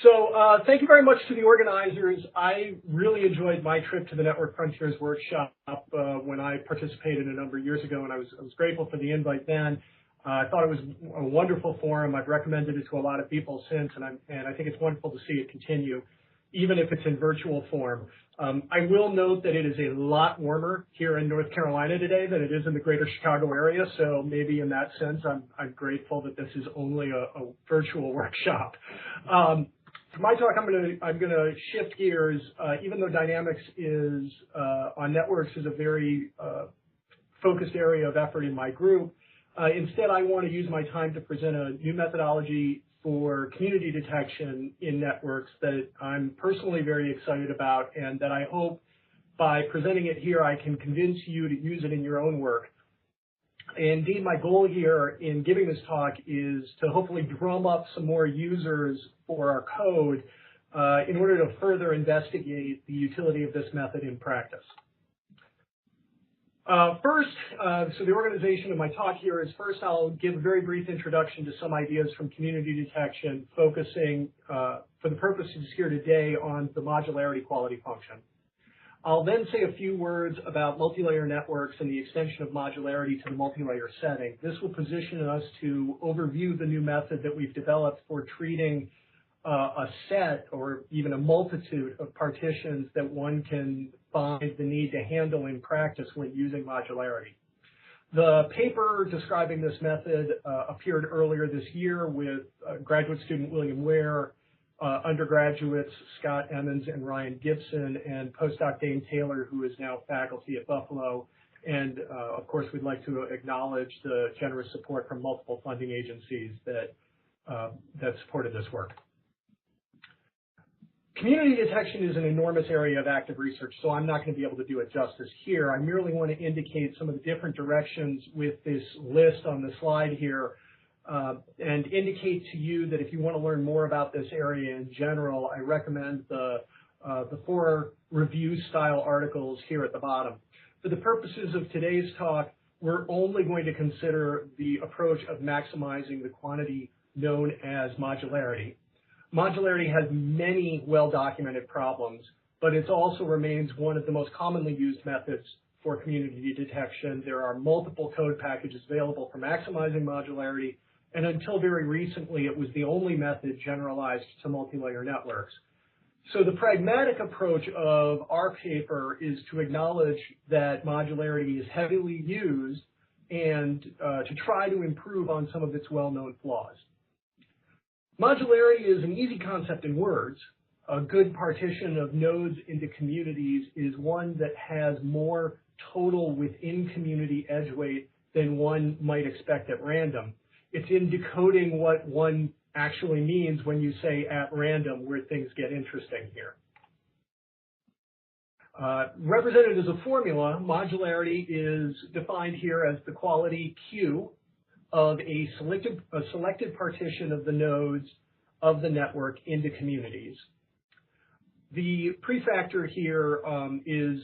So thank you very much to the organizers. I really enjoyed my trip to the Network Frontiers workshop when I participated a number of years ago, and I was grateful for the invite then. I thought it was a wonderful forum. I've recommended it to a lot of people since, and I think it's wonderful to see it continue, even if it's in virtual form. I will note that it is a lot warmer here in North Carolina today than it is in the greater Chicago area, so maybe in that sense I'm grateful that this is only a virtual workshop. For my talk, I'm gonna shift gears. Even though dynamics is on networks is a very focused area of effort in my group, instead I want to use my time to present a new methodology for community detection in networks that I'm personally very excited about, and that I hope by presenting it here I can convince you to use it in your own work. Indeed, my goal here in giving this talk is to hopefully drum up some more users for our code in order to further investigate the utility of this method in practice. First, so the organization of my talk here is, first I'll give a very brief introduction to some ideas from community detection, focusing for the purposes here today on the modularity quality function. I'll then say a few words about multilayer networks and the extension of modularity to the multilayer setting. This will position us to overview the new method that we've developed for treating a set or even a multitude of partitions that one can find the need to handle in practice when using modularity. The paper describing this method appeared earlier this year with graduate student William Ware, undergraduates Scott Emmons and Ryan Gibson, and postdoc Dane Taylor, who is now faculty at Buffalo. And of course, we'd like to acknowledge the generous support from multiple funding agencies that supported this work. Community detection is an enormous area of active research, so I'm not going to be able to do it justice here. I merely want to indicate some of the different directions with this list on the slide here, and indicate to you that if you want to learn more about this area in general, I recommend the 4 review-style articles here at the bottom. For the purposes of today's talk, we're only going to consider the approach of maximizing the quantity known as modularity. Modularity has many well-documented problems, but it also remains one of the most commonly used methods for community detection. There are multiple code packages available for maximizing modularity, and until very recently, it was the only method generalized to multilayer networks. So the pragmatic approach of our paper is to acknowledge that modularity is heavily used and to try to improve on some of its well-known flaws. Modularity is an easy concept in words. A good partition of nodes into communities is one that has more total within community edge weight than one might expect at random. It's in decoding what one actually means when you say at random where things get interesting here. Represented as a formula, modularity is defined here as the quality Q of a selected partition of the nodes of the network into communities. The prefactor here is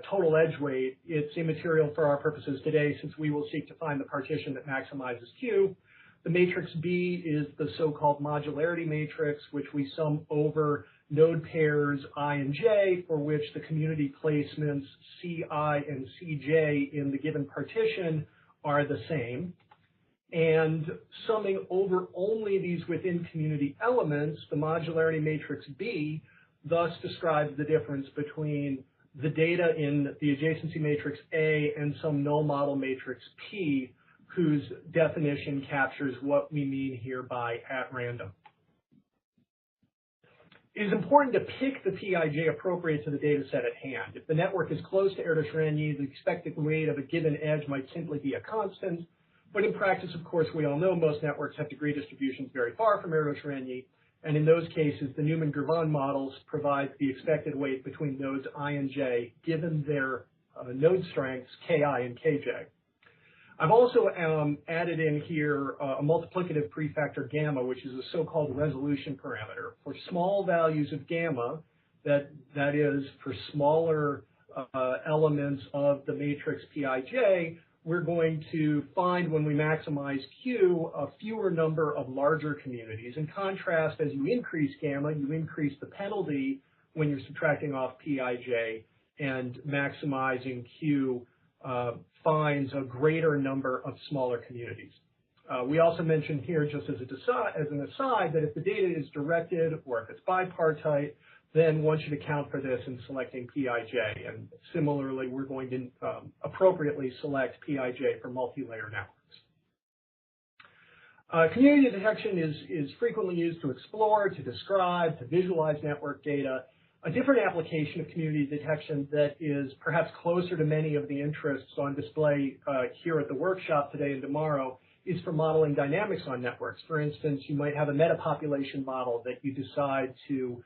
total edge weight. It's immaterial for our purposes today since we will seek to find the partition that maximizes Q. The matrix B is the so-called modularity matrix, which we sum over node pairs I and J, for which the community placements Ci and Cj in the given partition are the same. And summing over only these within community elements, the modularity matrix B thus describes the difference between the data in the adjacency matrix A and some null model matrix P, whose definition captures what we mean here by at random. It is important to pick the Pij appropriate to the data set at hand. If the network is close to Erdős-Rényi, the expected weight of a given edge might simply be a constant. But in practice, of course, we all know most networks have degree distributions very far from Erdős-Rényi, and in those cases, the Newman-Gervon models provide the expected weight between nodes I and J, given their node strengths Ki and Kj. I've also added in here a multiplicative prefactor gamma, which is a so-called resolution parameter. For small values of gamma, that is, for smaller elements of the matrix Pij, we're going to find when we maximize Q a fewer number of larger communities. In contrast, as you increase gamma, you increase the penalty when you're subtracting off Pij, and maximizing Q finds a greater number of smaller communities. We also mentioned here, just as an aside, that if the data is directed or if it's bipartite, then one should account for this in selecting Pij. And similarly, we're going to appropriately select Pij for multi-layer networks. Community detection is frequently used to explore, to describe, to visualize network data. A different application of community detection that is perhaps closer to many of the interests on display here at the workshop today and tomorrow is for modeling dynamics on networks. For instance, you might have a metapopulation model that you decide to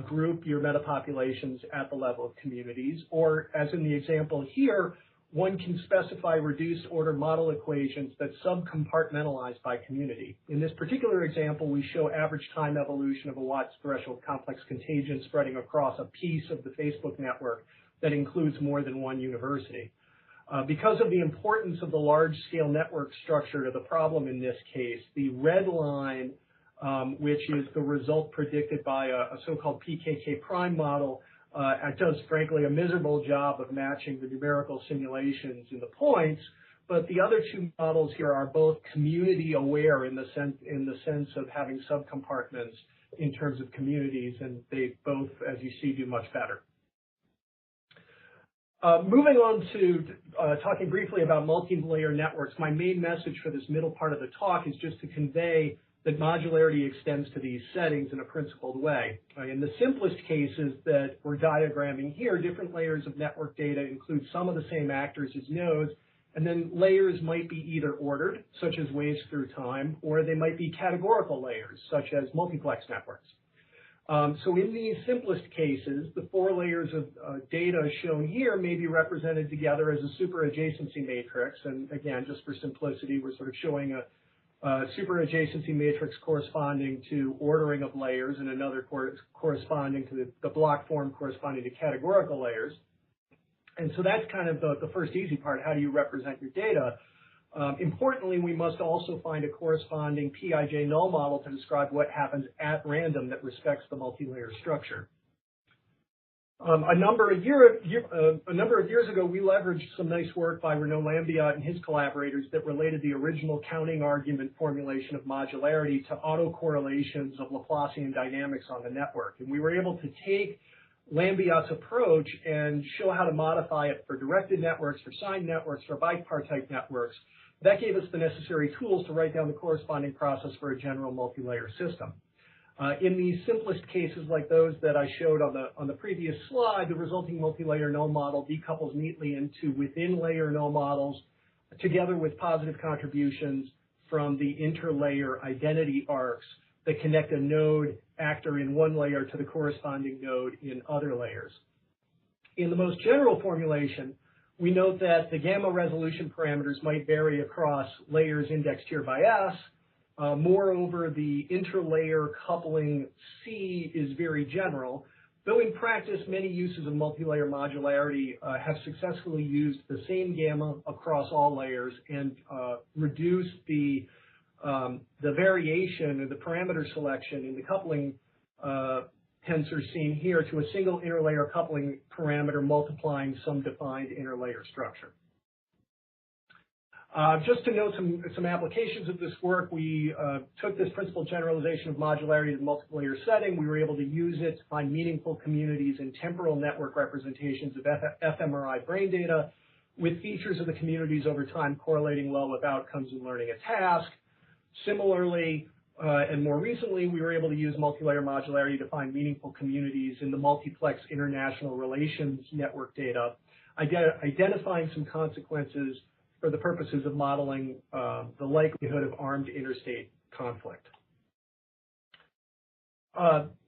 group your metapopulations at the level of communities, or as in the example here, one can specify reduced order model equations that subcompartmentalize by community. In this particular example, we show average time evolution of a Watts threshold complex contagion spreading across a piece of the Facebook network that includes more than one university. Because of the importance of the large-scale network structure to the problem in this case, the red line, which is the result predicted by a so-called PKK prime model, does, frankly, a miserable job of matching the numerical simulations in the points, but the other two models here are both community-aware in the sense of having subcompartments in terms of communities, and they both, as you see, do much better. Moving on to talking briefly about multi-layer networks, my main message for this middle part of the talk is just to convey that modularity extends to these settings in a principled way. In the simplest cases that we're diagramming here, different layers of network data include some of the same actors as nodes, and then layers might be either ordered, such as waves through time, or they might be categorical layers, such as multiplex networks. So in these simplest cases, the four layers of data shown here may be represented together as a super-adjacency matrix. And again, just for simplicity, we're sort of showing a super-adjacency matrix corresponding to ordering of layers and another corresponding to the block form corresponding to categorical layers. And so that's kind of the first easy part. How do you represent your data? Importantly, we must also find a corresponding Pij null model to describe what happens at random that respects the multi-layer structure. A number of years ago, we leveraged some nice work by Renaud Lambiat and his collaborators that related the original counting argument formulation of modularity to autocorrelations of Laplacian dynamics on the network. And we were able to take Lambiat's approach and show how to modify it for directed networks, for signed networks, for bipartite networks. That gave us the necessary tools to write down the corresponding process for a general multi-layer system. In these simplest cases like those that I showed on the previous slide, the resulting multi-layer null model decouples neatly into within-layer null models together with positive contributions from the interlayer identity arcs that connect a node actor in one layer to the corresponding node in other layers. In the most general formulation, we note that the gamma resolution parameters might vary across layers indexed here by S. Moreover, the interlayer coupling C is very general, though in practice many uses of multilayer modularity have successfully used the same gamma across all layers and reduced the variation or the parameter selection in the coupling tensor seen here to a single interlayer coupling parameter multiplying some defined interlayer structure. Just to note some applications of this work, we took this principal generalization of modularity to the multilayer setting. We were able to use it to find meaningful communities in temporal network representations of fMRI brain data with features of the communities over time correlating well with outcomes in learning a task. Similarly, and more recently, we were able to use multilayer modularity to find meaningful communities in the multiplex international relations network data, identifying some consequences for the purposes of modeling the likelihood of armed interstate conflict.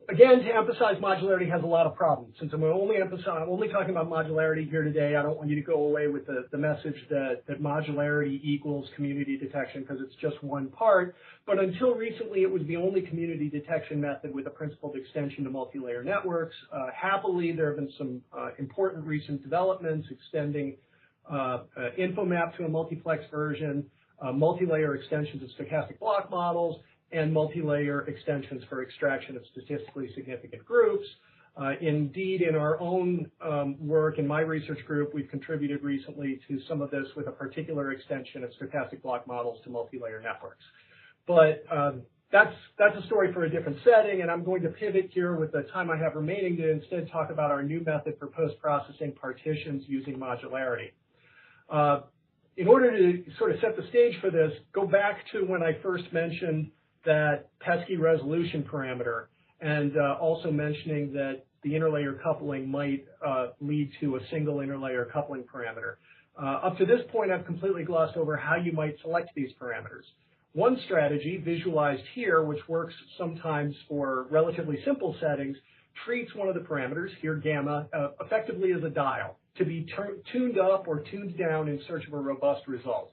Again, to emphasize, modularity has a lot of problems. Since I'm only talking about modularity here today, I don't want you to go away with the message that modularity equals community detection because it's just one part. But until recently, it was the only community detection method with a principled extension to multilayer networks. Happily, there have been some important recent developments extending info map to a multiplex version, multi-layer extensions of stochastic block models, and multi-layer extensions for extraction of statistically significant groups. Indeed, in our own work in my research group, we've contributed recently to some of this with a particular extension of stochastic block models to multi-layer networks. But that's a story for a different setting, and I'm going to pivot here with the time I have remaining to instead talk about our new method for post-processing partitions using modularity. In order to sort of set the stage for this, go back to when I first mentioned that pesky resolution parameter, and also mentioning that the interlayer coupling might lead to a single interlayer coupling parameter. Up to this point, I've completely glossed over how you might select these parameters. One strategy, visualized here, which works sometimes for relatively simple settings, treats one of the parameters, here gamma, effectively as a dial, to be tuned up or tuned down in search of a robust result.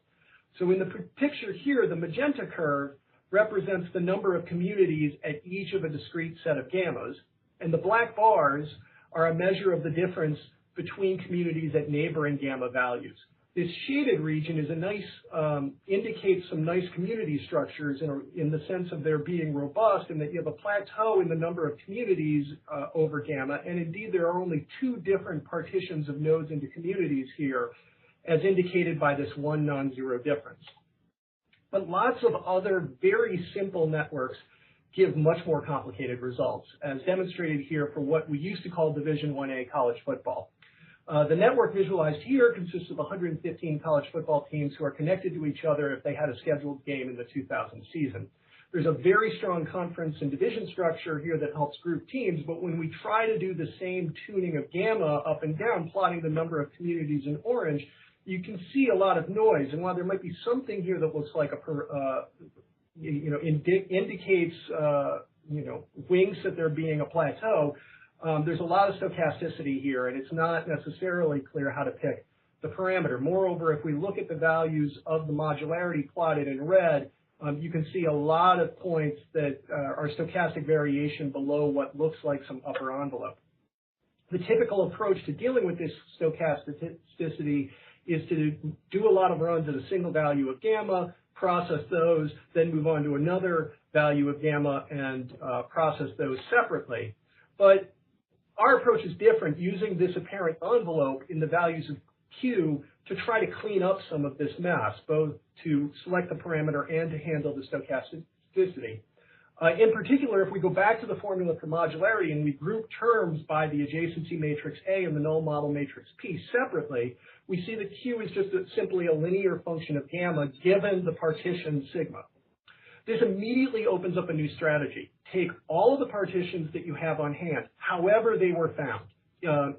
So in the picture here, the magenta curve represents the number of communities at each of a discrete set of gammas, and the black bars are a measure of the difference between communities at neighboring gamma values. This shaded region is a nice, indicates some nice community structures in the sense of their being robust, and that you have a plateau in the number of communities over gamma, and indeed there are only two different partitions of nodes into communities here, as indicated by this one non-zero difference. But lots of other very simple networks give much more complicated results, as demonstrated here for what we used to call Division 1A college football. The network visualized here consists of 115 college football teams who are connected to each other if they had a scheduled game in the 2000 season. There's a very strong conference and division structure here that helps group teams, but when we try to do the same tuning of gamma up and down, plotting the number of communities in orange, you can see a lot of noise. And while there might be something here that looks like indicates winks at there being a plateau, there's a lot of stochasticity here, and it's not necessarily clear how to pick the parameter. Moreover, if we look at the values of the modularity plotted in red, you can see a lot of points that are stochastic variation below what looks like some upper envelope. The typical approach to dealing with this stochasticity is to do a lot of runs at a single value of gamma, process those, then move on to another value of gamma and process those separately. But our approach is different, using this apparent envelope in the values of Q to try to clean up some of this mess, both to select the parameter and to handle the stochasticity. In particular, if we go back to the formula for modularity and we group terms by the adjacency matrix A and the null model matrix P separately, we see that Q is just simply a linear function of gamma given the partition sigma. This immediately opens up a new strategy. Take all of the partitions that you have on hand, however they were found,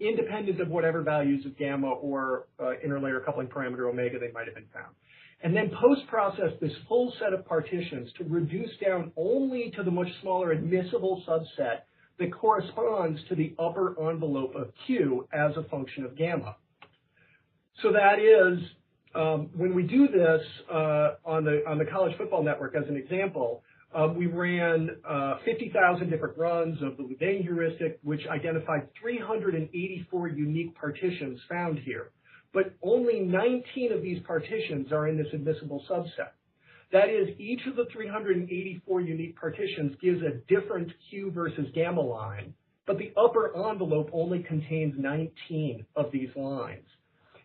independent of whatever values of gamma or interlayer coupling parameter omega they might have been found, and then post-process this full set of partitions to reduce down only to the much smaller admissible subset that corresponds to the upper envelope of Q as a function of gamma. So that is, when we do this on the college football network as an example, we ran 50,000 different runs of the Louvain heuristic, which identified 384 unique partitions found here. But only 19 of these partitions are in this admissible subset. That is, each of the 384 unique partitions gives a different Q versus gamma line, but the upper envelope only contains 19 of these lines.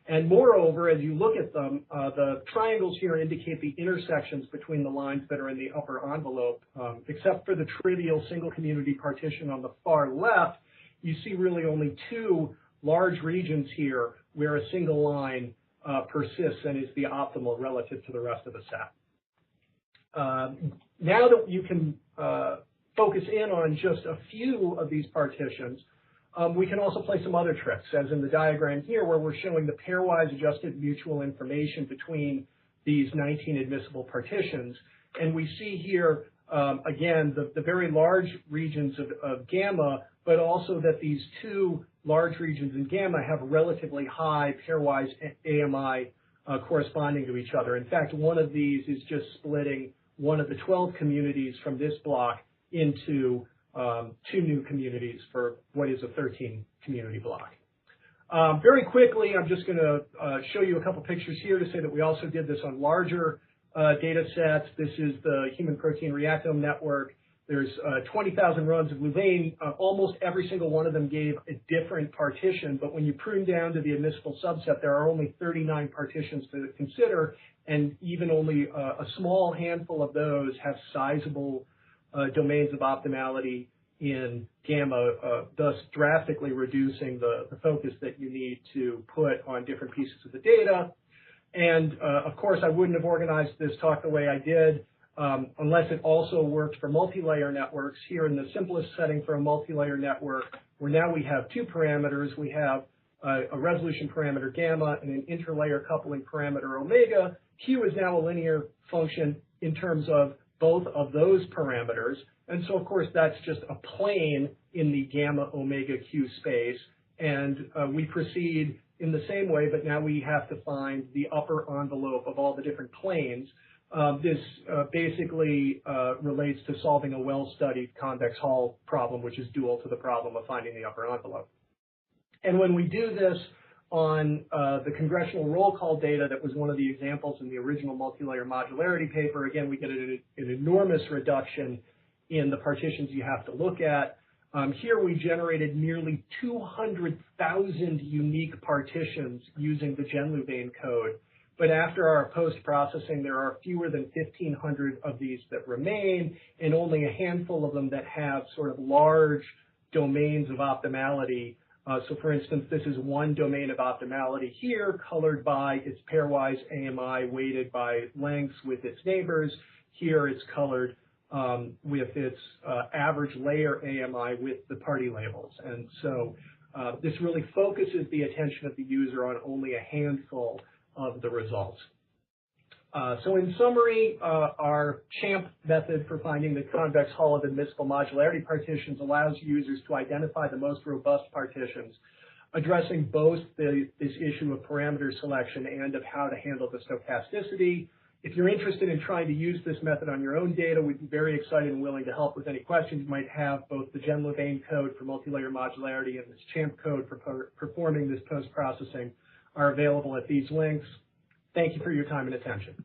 And moreover, as you look at them, the triangles here indicate the intersections between the lines that are in the upper envelope. Except for the trivial single community partition on the far left, you see really only two large regions here where a single line persists and is the optimal relative to the rest of the set. Now that you can focus in on just a few of these partitions, we can also play some other tricks, as in the diagram here where we're showing the pairwise adjusted mutual information between these 19 admissible partitions. And we see here, again, the very large regions of gamma, but also that these two large regions in gamma have relatively high pairwise AMI corresponding to each other. In fact, one of these is just splitting one of the 12 communities from this block into two new communities for what is a 13 community block. Very quickly, I'm just going to show you a couple pictures here to say that we also did this on larger data sets. This is the human protein reactome network. There's 20,000 runs of Louvain. Almost every single one of them gave a different partition, but when you prune down to the admissible subset, there are only 39 partitions to consider, and even only a small handful of those have sizable domains of optimality in gamma, thus drastically reducing the focus that you need to put on different pieces of the data. And of course, I wouldn't have organized this talk the way I did unless it also worked for multi-layer networks. Here in the simplest setting for a multi-layer network, where now we have two parameters. We have a resolution parameter gamma and an interlayer coupling parameter omega. Q is now a linear function in terms of both of those parameters. And so, of course, that's just a plane in the gamma omega Q space. And we proceed in the same way, but now we have to find the upper envelope of all the different planes. This basically relates to solving a well-studied convex Hall problem, which is dual to the problem of finding the upper envelope. And when we do this on the congressional roll call data that was one of the examples in the original Multilayer Modularity paper, again, we get an enormous reduction in the partitions you have to look at. Here we generated nearly 200,000 unique partitions using the Gen-Louvain code. But after our post-processing, there are fewer than 1,500 of these that remain, and only a handful of them that have sort of large domains of optimality. So for instance, this is one domain of optimality here, colored by its pairwise AMI weighted by lengths with its neighbors. Here it's colored with its average layer AMI with the party labels. And so this really focuses the attention of the user on only a handful of the results. So in summary, our CHAMP method for finding the convex hull of admissible modularity partitions allows users to identify the most robust partitions, addressing both this issue of parameter selection and of how to handle the stochasticity. If you're interested in trying to use this method on your own data, we'd be very excited and willing to help with any questions you might have. Both the Gen-Louvain code for multilayer modularity and this CHAMP code for performing this post-processing are available at these links. Thank you for your time and attention.